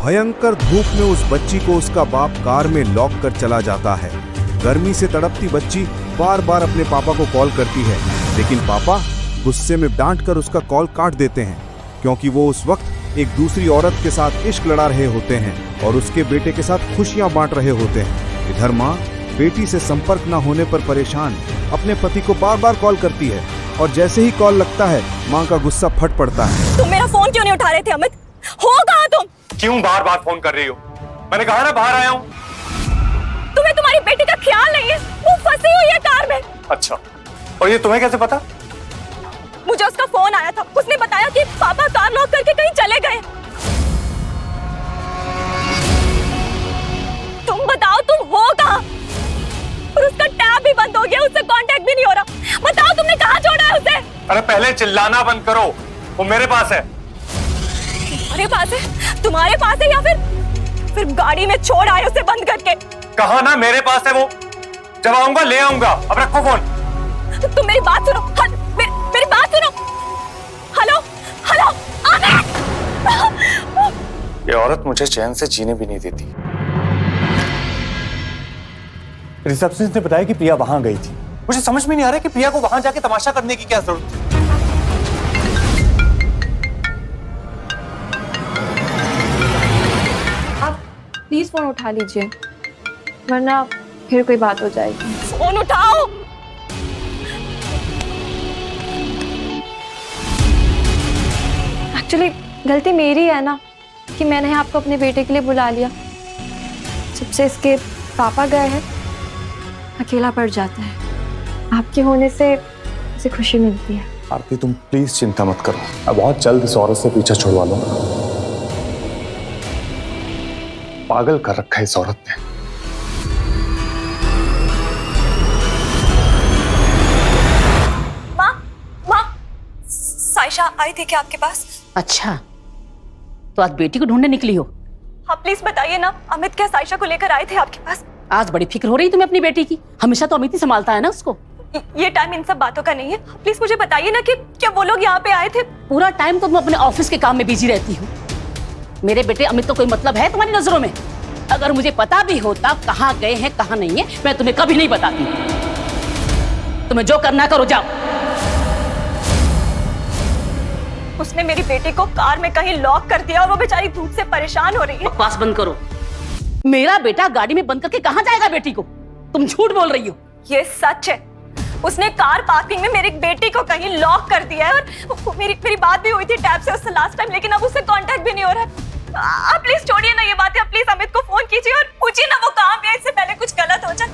भयंकर धूप में उस बच्ची को उसका बाप कार में लॉक कर चला जाता है। गर्मी से तड़पती बच्ची बार बार अपने पापा को कॉल करती है, लेकिन पापा गुस्से में डांट कर उसका कॉल काट देते हैं, क्योंकि वो उस वक्त एक दूसरी औरत के साथ इश्क लड़ा रहे होते हैं और उसके बेटे के साथ खुशियां बांट रहे होते हैं। इधर माँ बेटी से संपर्क न होने पर परेशान अपने पति को बार बार कॉल करती है और जैसे ही कॉल लगता है माँ का गुस्सा फट पड़ता है। तुम मेरा फोन क्यों नहीं उठा रहे थे अमित? हो कहाँ तुम? क्यों बार बार फोन कर रही हो? मैंने कहा ना बाहर आया हूँ। तुम्हें तुम्हारी बेटी का ख्याल नहीं है, वो फंसी हुई है कार में। अच्छा, और ये तुम्हें कैसे पता? मुझे उसका फोन आया था, उसने बताया कि पापा कार लॉक करके कहीं चले गए। तुम बताओ तुम हो कहाँ? और उसका टैब भी बंद हो गया, उससे कांटेक्ट भी नहीं हो रहा। बताओ तुमने कहाँ छोड़ा है उसे? अरे पहले चिल्लाना बंद करो, वो मेरे पास है। तुम्हारे पास है? तुम्हारे पास है या फिर गाड़ी में छोड़ आए उसे बंद करके? कहा ना मेरे पास है वो, जब आऊंगा ले आऊंगा। अब रखो फोन। तुम मेरी बात सुनो, मेरी बात सुनो। हेलो हेलो ये औरत मुझे चैन से जीने भी नहीं देती। रिसेप्शनिस्ट ने बताया कि प्रिया वहां गई थी। मुझे समझ में नहीं आ रहा कि प्रिया को वहां जाके तमाशा करने की क्या जरूरत थी। आप प्लीज फोन उठा लीजिए, वरना फिर कोई बात हो जाएगी। फोन उठाओ। एक्चुअली गलती मेरी है ना कि मैंने आपको अपने बेटे के लिए बुला लिया। जब से इसके पापा गए हैं अकेला पड़ जाता है। आपके होने से उसे खुशी मिलती है। आरती तुम प्लीज चिंता मत करो, मैं बहुत जल्द इस औरत से पीछा छुड़वा लूंगा। पागल कर रखा है इस औरत ने। माँ साइशा आई थी क्या आपके पास? अच्छा, तो आज बेटी को ढूंढने निकली हो? हाँ प्लीज बताइए ना, अमित क्या साइशा को लेकर आए थे आपके पास? आज बड़ी फिक्र हो रही तुम्हें अपनी बेटी की। हमेशा तो अमित ही संभालता है ना उसको। ये टाइम इन सब बातों का नहीं है। प्लीज मुझे बताइए ना कि क्या वो लोग यहाँ पे आए थे? पूरा टाइम तो तुम अपने ऑफिस के काम में बिजी रहती हो। मेरे बेटे अमित तो कोई मतलब है तुम्हारी नजरों में? अगर मुझे पता भी होता कहाँ गए हैं कहाँ नहीं है, मैं तुम्हें कभी नहीं बताती। तुम्हें जो करना करो, जाओ। उसने मेरी बेटी को कार में कहीं लॉक कर दिया और वो बेचारी धूप से परेशान हो रही है। बकवास बंद करो। मेरा बेटा गाड़ी में बंद करके कहाँ जाएगा बेटी को? तुम झूठ बोल रही हो। ये सच है, उसने कार पार्किंग में मेरी बेटी को कहीं लॉक कर दिया है। और मेरी बात भी हुई थी टैब से उससे लास्ट टाइम, लेकिन अब उससे कांटेक्ट भी नहीं हो रहा है। आप प्लीज छोड़िए ना ये बातें, आप प्लीज अमित को फोन कीजिए और पूछिए ना वो कहाँ पे है, इससे पहले कुछ गलत हो जाए।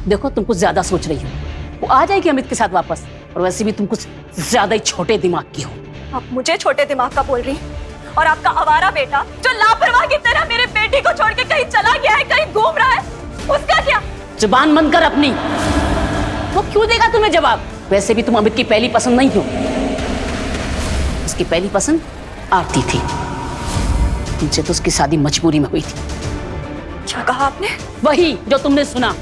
देखो तुम कुछ ज्यादा सोच रही हो। वो आ जाएगी अमित के साथ वापस, और वैसे भी तुम कुछ ज्यादा ही छोटे दिमाग की हो। आप मुझे छोटे दिमाग का बोल रही हैं? और आपका आवारा बेटा जो लापरवाह की तरह मेरे बेटी को छोड़ के कहीं चला गया है, कहीं घूम रहा है, उसका क्या? जुबान बंद कर अपनी। वो क्यों देगा तुम्हें जवाब? वैसे भी तुम अमित की पहली पसंद नहीं हो। उसकी पहली पसंद आरती थी। तुमसे तो उसकी शादी मजबूरी में हुई थी। क्या कहा आपने? वही जो तुमने सुना।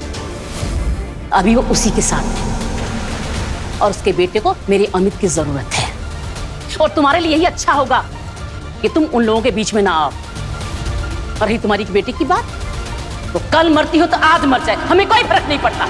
अभी वो उसी के साथ है और उसके बेटे को मेरे अमित की जरूरत है। और तुम्हारे लिए यही अच्छा होगा कि तुम उन लोगों के बीच में ना आओ। और रही तुम्हारी बेटी की बात, तो कल मरती हो तो आज मर जाए, हमें कोई फर्क नहीं पड़ता।